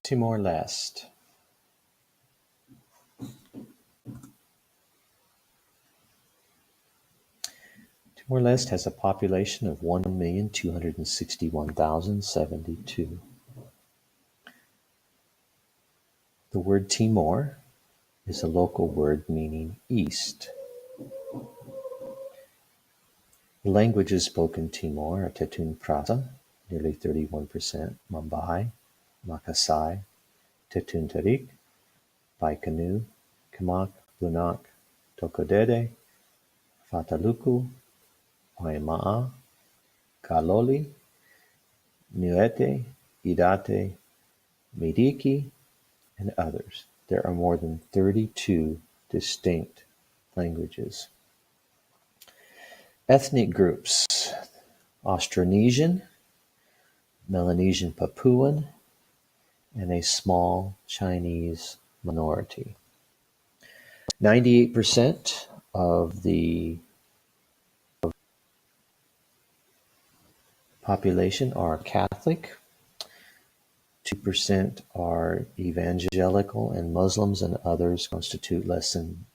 Timor Leste. Timor Leste has a population of 1,261,072. The word Timor is a local word meaning east. The languages spoken in Timor are Tetun Prata, nearly 31%, Mambai, Makassai, Tetun Tarik, Baikanu, Kamak, Lunak, Tokodede, Fataluku, Waimaa, Kaloli, Niuete, Idate, Midiki, and others. There are more than 32 distinct languages. Ethnic groups: Austronesian, Melanesian Papuan, and a small Chinese minority. 98% of the population are Catholic, 2% are evangelical, and Muslims and others constitute less than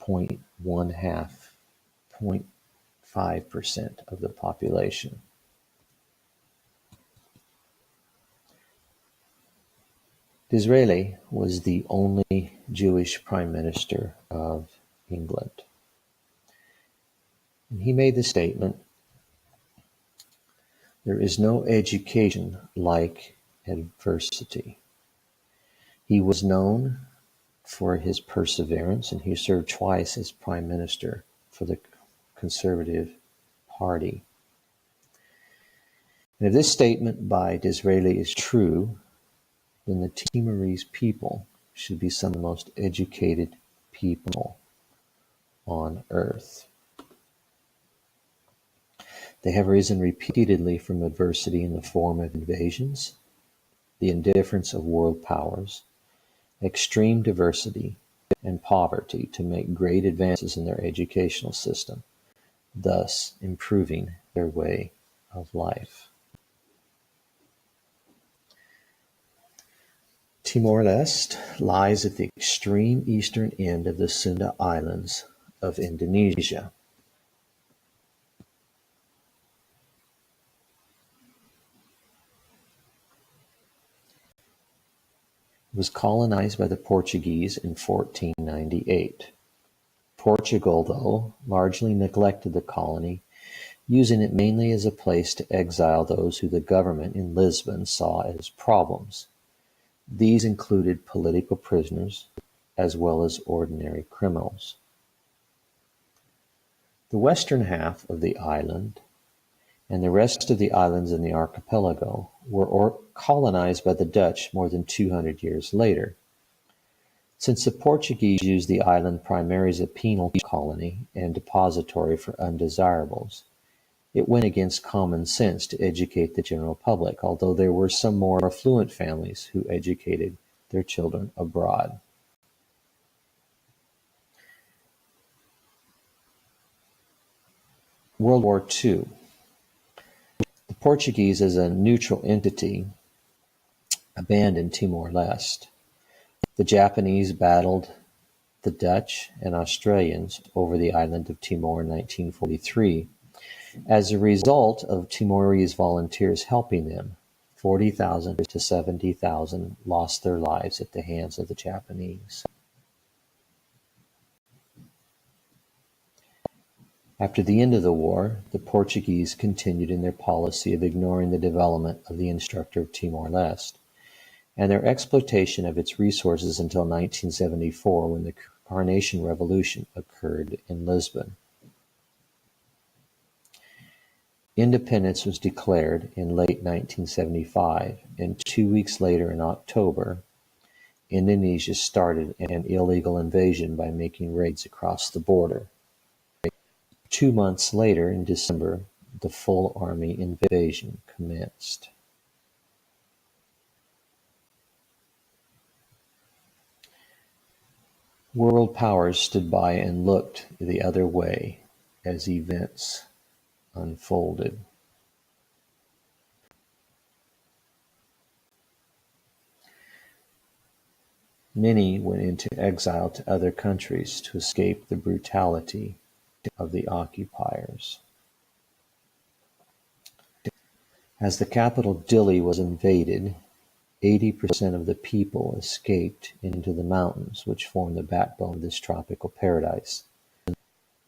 0.5% of the population. Disraeli was the only Jewish Prime Minister of England. And he made the statement, "There is no education like adversity." He was known for his perseverance, and he served twice as Prime Minister for the Conservative Party. And if this statement by Disraeli is true, then the Timorese people should be some of the most educated people on earth. They have risen repeatedly from adversity in the form of invasions, the indifference of world powers, extreme diversity, and poverty to make great advances in their educational system, thus improving their way of life. Timor-Leste lies at the extreme eastern end of the Sunda Islands of Indonesia. It was colonized by the Portuguese in 1498. Portugal, though, largely neglected the colony, using it mainly as a place to exile those who the government in Lisbon saw as problems. These included political prisoners as well as ordinary criminals. The western half of the island and the rest of the islands in the archipelago were colonized by the Dutch more than 200 years later. Since the Portuguese used the island primarily as a penal colony and depository for undesirables, it went against common sense to educate the general public, although there were some more affluent families who educated their children abroad. World War II. The Portuguese, as a neutral entity, abandoned Timor-Leste. The Japanese battled the Dutch and Australians over the island of Timor in 1943. As a result of Timorese volunteers helping them, 40,000 to 70,000 lost their lives at the hands of the Japanese. After the end of the war, the Portuguese continued in their policy of ignoring the development of the instructor of Timor-Leste and their exploitation of its resources until 1974, when the Carnation Revolution occurred in Lisbon. Independence was declared in late 1975, and 2 weeks later in October, Indonesia started an illegal invasion by making raids across the border. 2 months later, in December, the full army invasion commenced. World powers stood by and looked the other way as events unfolded. Many went into exile to other countries to escape the brutality of the occupiers. As the capital Dili was invaded, 80% of the people escaped into the mountains, which form the backbone of this tropical paradise.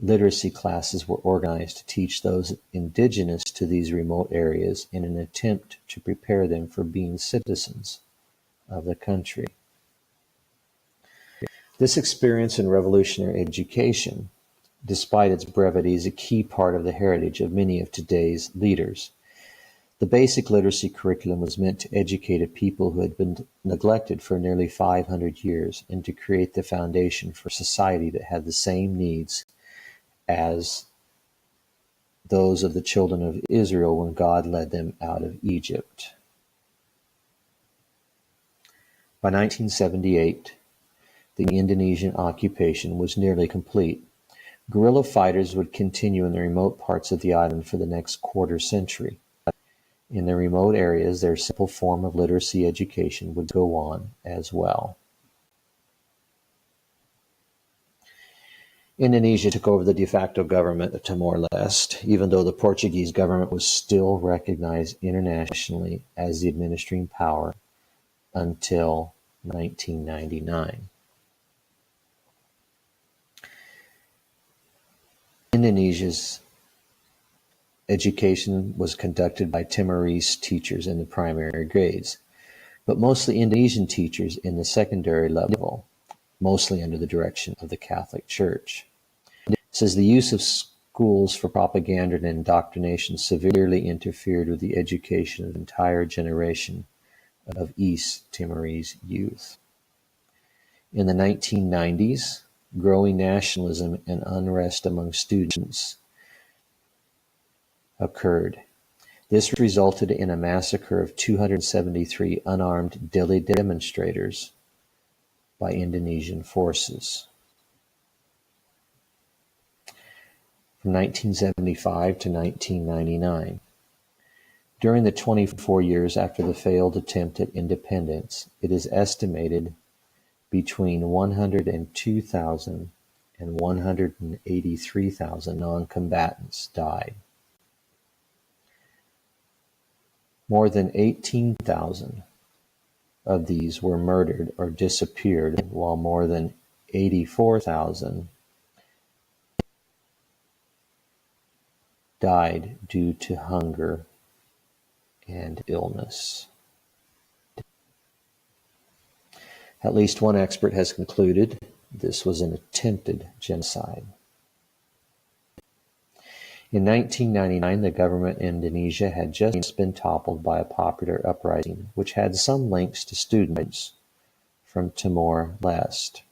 Literacy classes were organized to teach those indigenous to these remote areas in an attempt to prepare them for being citizens of the country. This experience in revolutionary education, despite its brevity, is a key part of the heritage of many of today's leaders. The basic literacy curriculum was meant to educate a people who had been neglected for nearly 500 years and to create the foundation for a society that had the same needs as those of the children of Israel when God led them out of Egypt. By 1978, the Indonesian occupation was nearly complete. Guerrilla fighters would continue in the remote parts of the island for the next quarter century. In the remote areas, their simple form of literacy education would go on as well. Indonesia took over the de facto government of Timor Leste, even though the Portuguese government was still recognized internationally as the administering power until 1999. Indonesia's education was conducted by Timorese teachers in the primary grades, but mostly Indonesian teachers in the secondary level, mostly under the direction of the Catholic Church. It says the use of schools for propaganda and indoctrination severely interfered with the education of an entire generation of East Timorese youth. In the 1990s, growing nationalism and unrest among students occurred. This resulted in a massacre of 273 unarmed Dili demonstrators by Indonesian forces. From 1975 to 1999. During the 24 years after the failed attempt at independence, it is estimated between 102,000 and 183,000 non-combatants died. More than 18,000 of these were murdered or disappeared, while more than 84,000 died due to hunger and illness. At least one expert has concluded this was an attempted genocide. In 1999, the government in Indonesia had just been toppled by a popular uprising, which had some links to students from Timor Leste.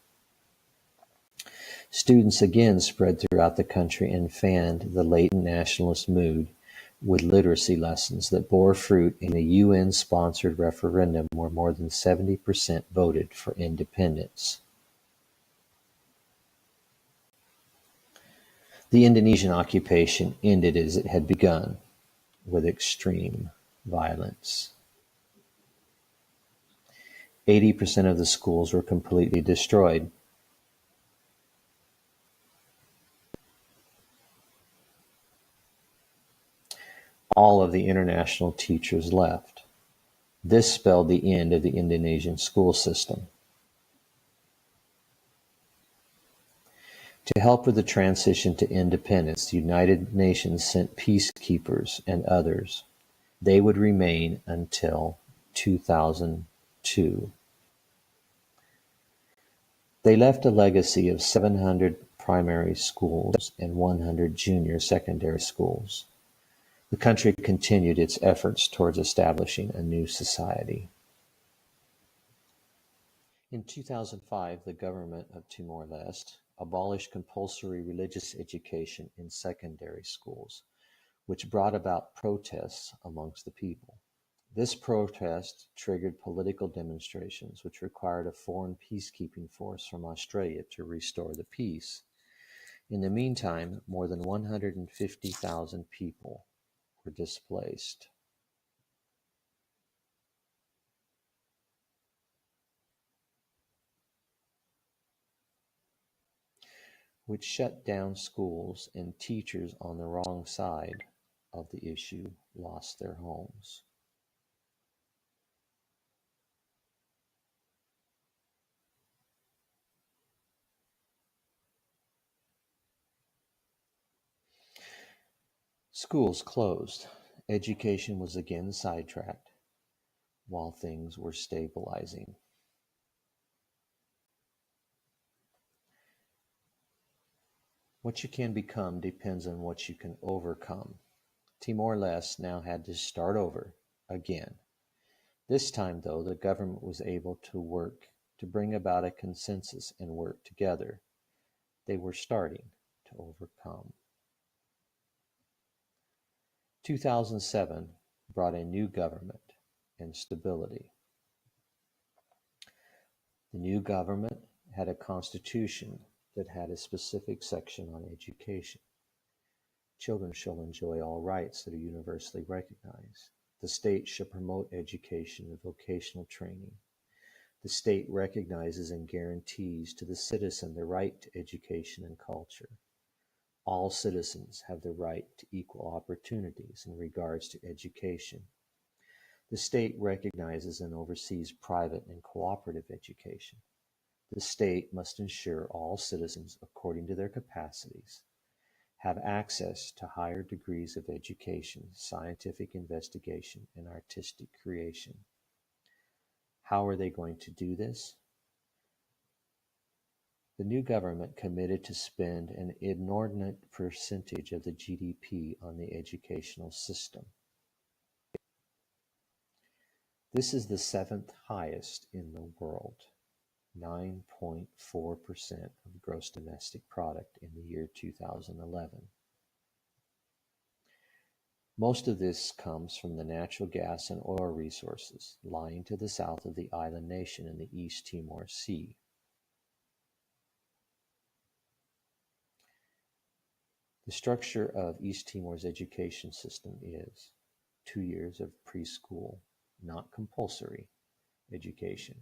Students again spread throughout the country and fanned the latent nationalist mood with literacy lessons that bore fruit in a UN-sponsored referendum where more than 70% voted for independence. The Indonesian occupation ended as it had begun, with extreme violence. 80% of the schools were completely destroyed. All of the international teachers left. This spelled the end of the Indonesian school system. To help with the transition to independence, the United Nations sent peacekeepers and others. They would remain until 2002. They left a legacy of 700 primary schools and 100 junior secondary schools. The country continued its efforts towards establishing a new society. In 2005, the government of Timor Leste abolished compulsory religious education in secondary schools, which brought about protests amongst the people. This protest triggered political demonstrations, which required a foreign peacekeeping force from Australia to restore the peace. In the meantime, more than 150,000 people were displaced. which shut down schools, and teachers on the wrong side of the issue lost their homes. Schools closed. Education was again sidetracked while things were stabilizing. What you can become depends on what you can overcome. Timor Leste now had to start over again. This time, though, the government was able to work to bring about a consensus and work together. They were starting to overcome. 2007 brought a new government and stability. The new government had a constitution that had a specific section on education. Children shall enjoy all rights that are universally recognized. The state shall promote education and vocational training. The state recognizes and guarantees to the citizen the right to education and culture. All citizens have the right to equal opportunities in regards to education. The state recognizes and oversees private and cooperative education. The state must ensure all citizens, according to their capacities, have access to higher degrees of education, scientific investigation, and artistic creation. How are they going to do this? The new government committed to spend an inordinate percentage of the GDP on the educational system. This is the seventh highest in the world, 9.4% of gross domestic product in the year 2011. Most of this comes from the natural gas and oil resources lying to the south of the island nation in the East Timor Sea. The structure of East Timor's education system is 2 years of preschool, not compulsory, education,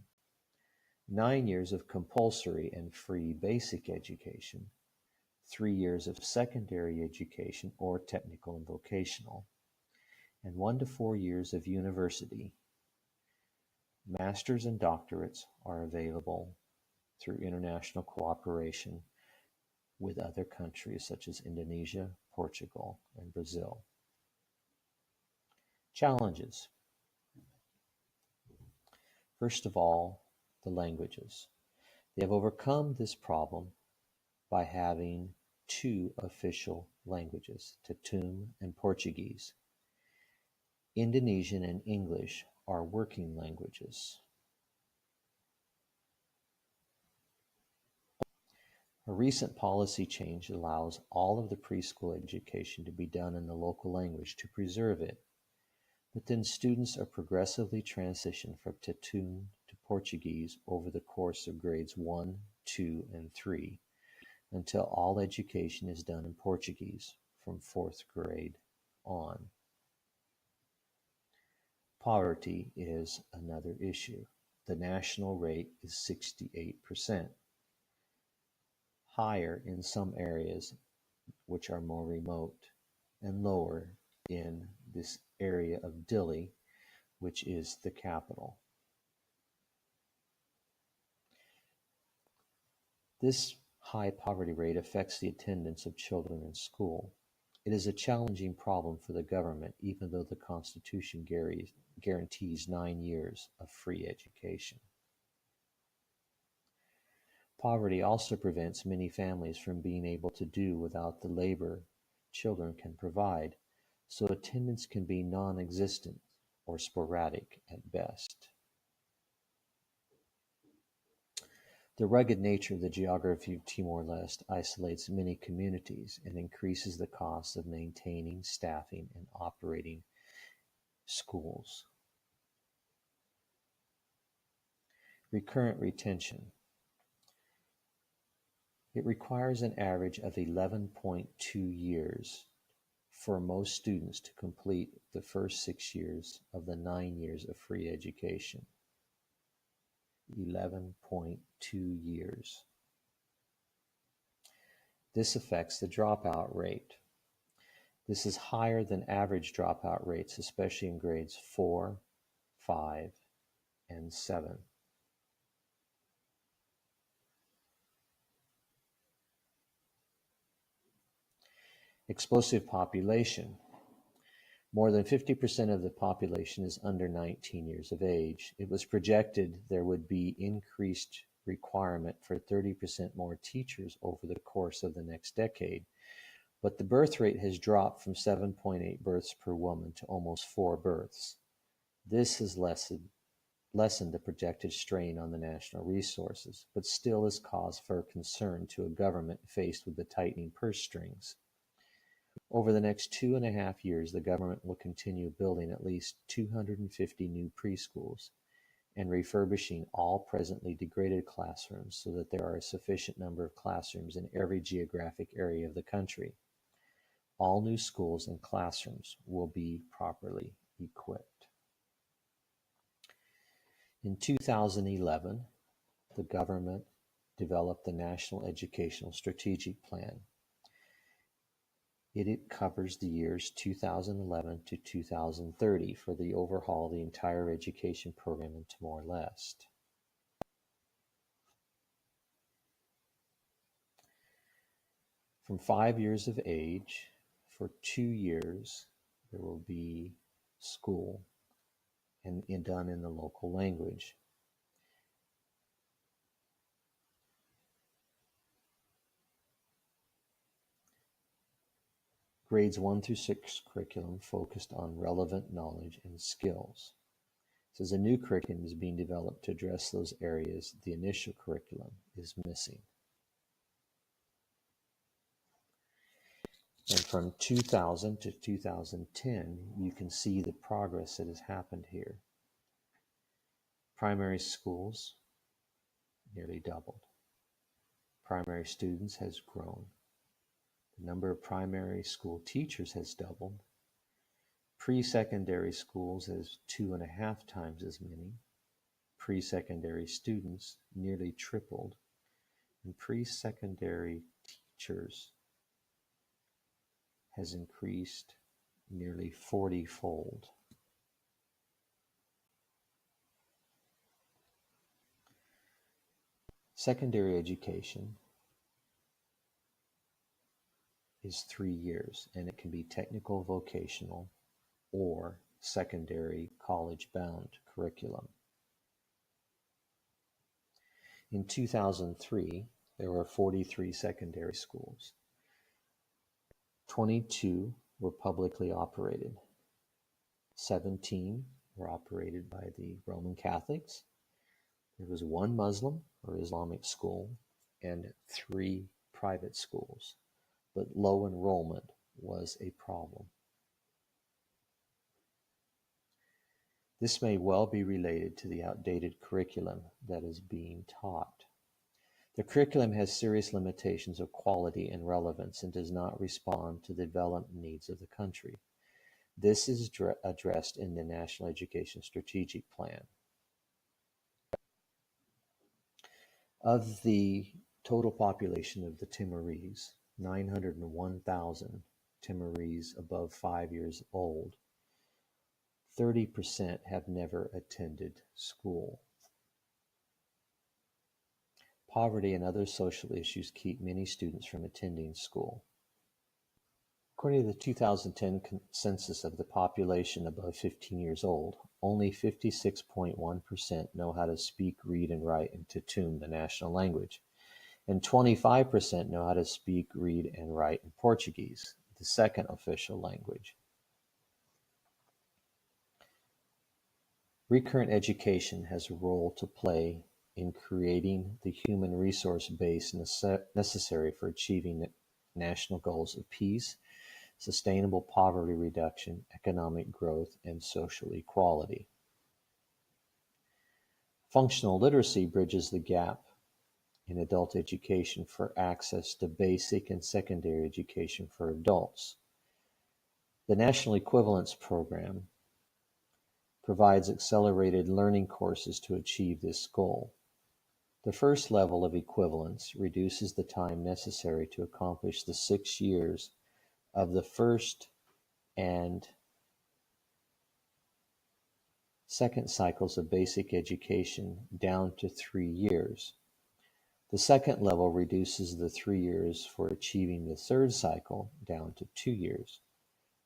9 years of compulsory and free basic education, 3 years of secondary education or technical and vocational, and 1 to 4 years of university. Masters and doctorates are available through international cooperation with other countries such as Indonesia, Portugal, and Brazil. Challenges. First of all, the languages. They have overcome this problem by having 2 official languages, Tetum and Portuguese. Indonesian and English are working languages. A recent policy change allows all of the preschool education to be done in the local language to preserve it, but then students are progressively transitioned from Tetum to Portuguese over the course of grades 1, 2, and 3, until all education is done in Portuguese from 4th grade on. Poverty is another issue. The national rate is 68%, higher in some areas which are more remote, and lower in this area of Dili, which is the capital. This high poverty rate affects the attendance of children in school. It is a challenging problem for the government, even though the Constitution guarantees 9 years of free education. Poverty also prevents many families from being able to do without the labor children can provide, so attendance can be non-existent or sporadic at best. The rugged nature of the geography of Timor-Leste isolates many communities and increases the costs of maintaining, staffing, and operating schools. Recurrent retention. It requires an average of 11.2 years for most students to complete the first 6 years of the 9 years of free education. 11.2 years. This affects the dropout rate. This is higher than average dropout rates, especially in grades 4, 5, and 7. Explosive population. More than 50% of the population is under 19 years of age. It was projected there would be increased requirement for 30% more teachers over the course of the next decade, but the birth rate has dropped from 7.8 births per woman to almost 4 births. This has lessened the projected strain on the national resources, but still is cause for concern to a government faced with the tightening purse strings. Over the next 2.5 years, the government will continue building at least 250 new preschools and refurbishing all presently degraded classrooms so that there are a sufficient number of classrooms in every geographic area of the country. All new schools and classrooms will be properly equipped. In 2011, the government developed the National Educational Strategic Plan. It covers the years 2011 to 2030 for the overhaul of the entire education program in Timor Leste. From 5 years of age, for 2 years, there will be school and done in the local language. Grades 1 through 6 curriculum focused on relevant knowledge and skills. Says a new curriculum is being developed to address those areas the initial curriculum is missing. And from 2000 to 2010, you can see the progress that has happened here. Primary schools nearly doubled. Primary students has grown. The number of primary school teachers has doubled. Pre-secondary schools has 2.5 times as many. Pre-secondary students nearly tripled. And pre-secondary teachers has increased nearly 40-fold. Secondary education is 3 years, and it can be technical, vocational, or secondary college-bound curriculum. In 2003, there were 43 secondary schools. 22 were publicly operated. 17 were operated by the Roman Catholics. There was 1 Muslim or Islamic school and 3 private schools, but low enrollment was a problem. This may well be related to the outdated curriculum that is being taught. The curriculum has serious limitations of quality and relevance and does not respond to the development needs of the country. This is addressed in the National Education Strategic Plan. Of the total population of the Timorese, 901,000 Timorese above 5 years old, 30% have never attended school. Poverty and other social issues keep many students from attending school. According to the 2010 census of the population above 15 years old, only 56.1% know how to speak, read, and write in Tatum, the national language, and 25% know how to speak, read, and write in Portuguese, the second official language. Recurrent education has a role to play in creating the human resource base necessary for achieving national goals of peace, sustainable poverty reduction, economic growth, and social equality. Functional literacy bridges the gap in adult education for access to basic and secondary education for adults. The National Equivalence Program provides accelerated learning courses to achieve this goal. The first level of equivalence reduces the time necessary to accomplish the 6 years of the first and second cycles of basic education down to 3 years. The second level reduces the 3 years for achieving the third cycle down to 2 years.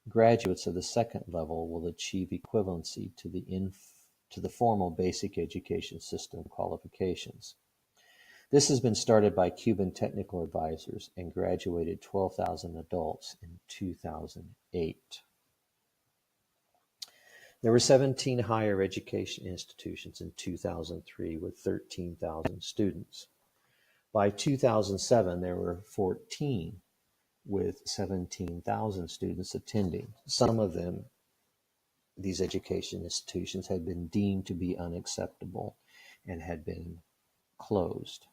Graduates of the second level will achieve equivalency to the formal basic education system qualifications. This has been started by Cuban technical advisors and graduated 12,000 adults in 2008. There were 17 higher education institutions in 2003 with 13,000 students. By 2007, there were 14 with 17,000 students attending. Some of them, these education institutions, had been deemed to be unacceptable and had been closed.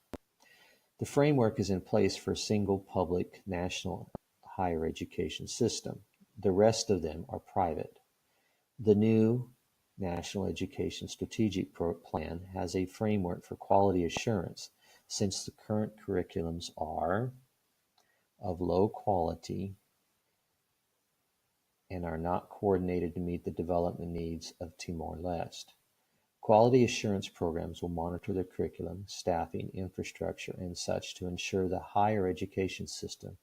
The framework is in place for a single public national higher education system. The rest of them are private. The new National Education Strategic Plan has a framework for quality assurance since the current curriculums are of low quality and are not coordinated to meet the development needs of Timor Leste. Quality assurance programs will monitor the curriculum, staffing, infrastructure, and such to ensure the higher education system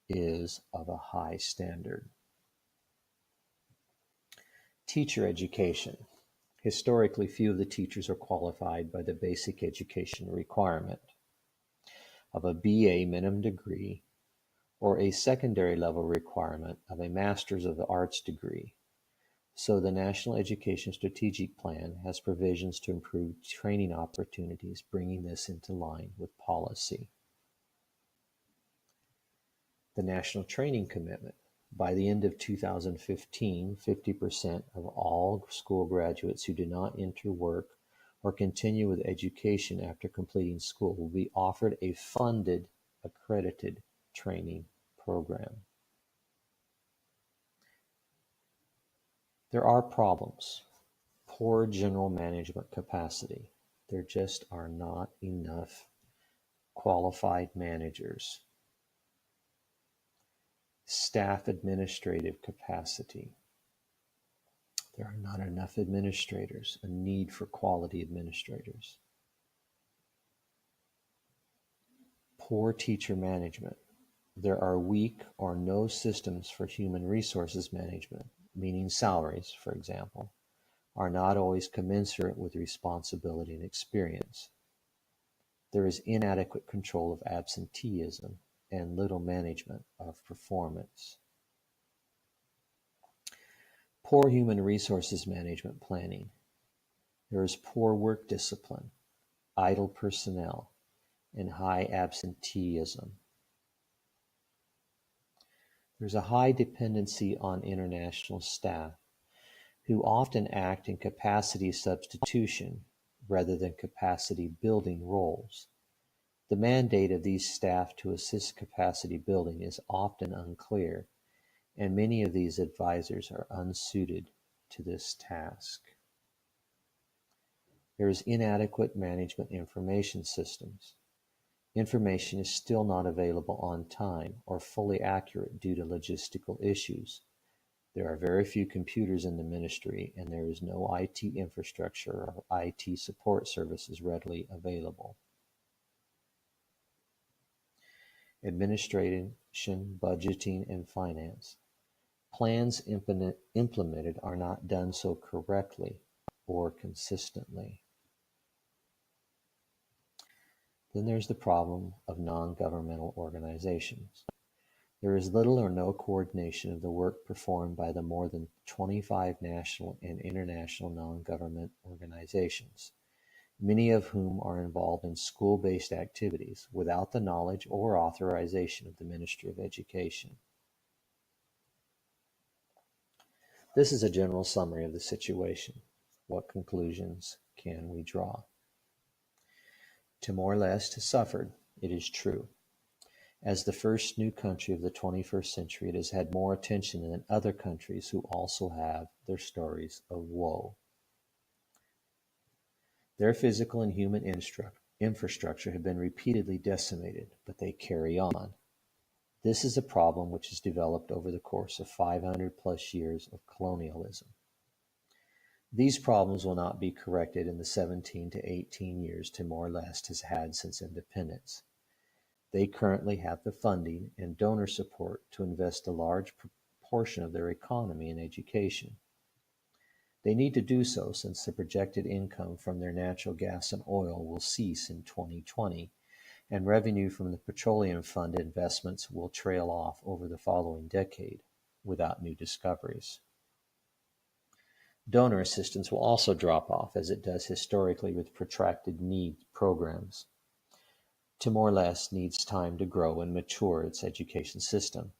is of a high standard. Teacher education. Historically, few of the teachers are qualified by the basic education requirement of a BA minimum degree or a secondary level requirement of a Master's of the Arts degree. So the National Education Strategic Plan has provisions to improve training opportunities, bringing this into line with policy. The National Training Commitment. By the end of 2015, 50% of all school graduates who do not enter work or continue with education after completing school will be offered a funded, accredited training program. There are problems. Poor general management capacity. There just are not enough qualified managers. Staff administrative capacity. There are not enough administrators, a need for quality administrators. Poor teacher management. There are weak or no systems for human resources management, meaning salaries, for example, are not always commensurate with responsibility and experience. There is inadequate control of absenteeism and little management of performance. Poor human resources management planning. There is poor work discipline, idle personnel, and high absenteeism. There's a high dependency on international staff who often act in capacity substitution rather than capacity building roles. The mandate of these staff to assist capacity building is often unclear, and many of these advisors are unsuited to this task. There is inadequate management information systems. Information is still not available on time or fully accurate due to logistical issues. There are very few computers in the ministry, and there is no IT infrastructure or IT support services readily available. Administration, budgeting, and finance. Plans implemented are not done so correctly or consistently. Then there's the problem of non-governmental organizations. There is little or no coordination of the work performed by the more than 25 national and international non-government organizations, many of whom are involved in school-based activities without the knowledge or authorization of the Ministry of Education. This is a general summary of the situation. What conclusions can we draw? Timor-Leste has suffered, it is true. As the first new country of the 21st century, it has had more attention than other countries who also have their stories of woe. Their physical and human infrastructure have been repeatedly decimated, but they carry on. This is a problem which has developed over the course of 500 plus years of colonialism. These problems will not be corrected in the 17 to 18 years Timor Leste has had since independence. They currently have the funding and donor support to invest a large portion of their economy in education. They need to do so since the projected income from their natural gas and oil will cease in 2020, and revenue from the petroleum fund investments will trail off over the following decade without new discoveries. Donor assistance will also drop off, as it does historically with protracted need programs. Timor-Leste needs time to grow and mature its education system.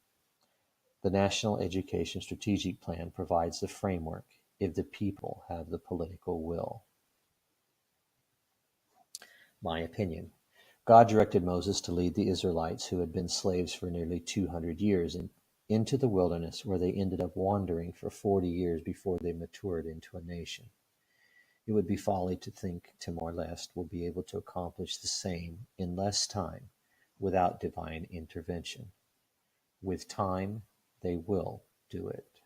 The National Education Strategic Plan provides the framework if the people have the political will. My opinion. God directed Moses to lead the Israelites, who had been slaves for nearly 200 years, into the wilderness, where they ended up wandering for 40 years before they matured into a nation. It would be folly to think Timor-Leste will be able to accomplish the same in less time without divine intervention. With time, they will do it.